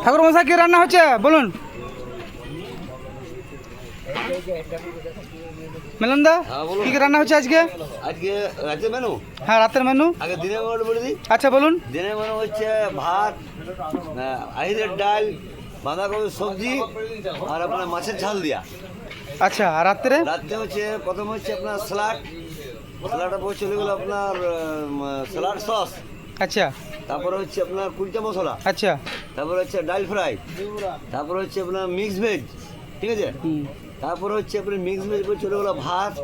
ঠাকুর মশাই কি রান্না হচ্ছে বলুন? মিলনদা কি কি রান্না হচ্ছে আজকে? আজকে রাতের মেনু? হ্যাঁ, রাতের মেনু। আগে দিনের মেনু বলে দিই। আচ্ছা বলুন। দিনের মেনু হচ্ছে ভাত, আহিরের ডাল, বাঁধাকপির সবজি আর আপনার মাছের ঝাল দিয়া। আচ্ছা, আর রাত্রে? রাত্রে হচ্ছে প্রথম হচ্ছে আপনার স্যালাড, স্যালাডের পর চলে গেলো আপনার স্যালাড সস। আচ্ছা। তারপরে হচ্ছে আপনার কুলচা মশলা। আচ্ছা। তারপরে হচ্ছে ডাল ফ্রাই। তারপরে হচ্ছে আপনার মিক্স ভেজ, ঠিক আছে। তারপরে হচ্ছে আপনার মিক্স ভেজ করে চলে গেলো ভাত,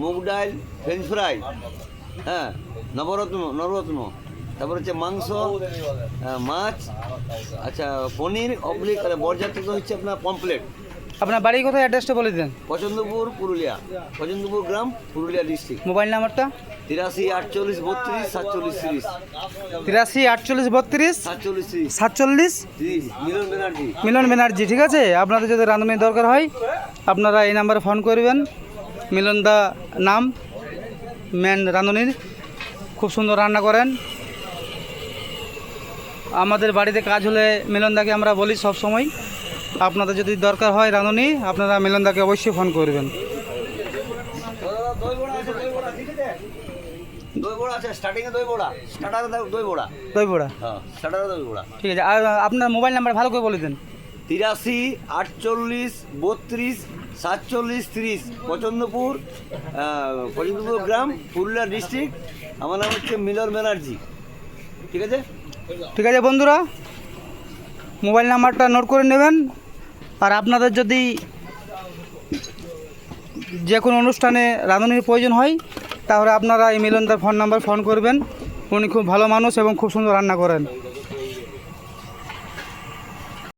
মুগ ডাল, ফ্রেঞ্চ ফ্রাই, হ্যাঁ, নবরত্ন। তারপর হচ্ছে মাংস, মাছ, আচ্ছা পনির অবলিক, বরযাত্রী হচ্ছে আপনার পমপ্লেট। আপনার বাড়ি কোথায়, অ্যাড্রেসটা বলে দেন। পছন্দপুর, পুরুলিয়া, পছন্দপুর গ্রাম, পুরুলিয়া ডিস্ট্রিক্ট। মোবাইল নাম্বারটা? 83 48 32 47 30। 83 48 32 47 47 30। মিলন ব্যানার্জি। মিলন ব্যানার্জি, ঠিক আছে। আপনাদের যদি রাঁধুনির দরকার হয় আপনারা এই নাম্বারে ফোন করবেন। মিলনদা নাম, মেন রাঁধুনির, খুব সুন্দর রান্না করেন। আমাদের বাড়িতে কাজ হলে মিলনদাকে আমরা বলি সব সময়। আপনাদের যদি দরকার হয় রাঁধুনি, আপনারা মিলনদাকে অবশ্যই ফোন করবেন। দই বড়া আছে, স্টার্টিংয়ে দই বড়া, স্টার্টারে দই বড়া। দই বড়া, হ্যাঁ, স্টার্টারে দই বড়া। ঠিক আছে। আর আপনার মোবাইল নাম্বার ভালো করে বলে দেন। 83 48 32 47 30। পছন্দপুর, পছন্দপুর গ্রাম, পুরুলিয়া ডিস্ট্রিক্ট। আমার নাম হচ্ছে মিলন ব্যানার্জি, ঠিক আছে। ঠিক আছে বন্ধুরা, মোবাইল নাম্বারটা নোট করে নেবেন। আর আপনাদের যদি যে কোনো অনুষ্ঠানে রাঁধুনির প্রয়োজন হয় তাহলে আপনারা এই মিলনদার ফোন নাম্বার ফোন করবেন। উনি খুব ভালো মানুষ এবং খুব সুন্দর রান্না করেন।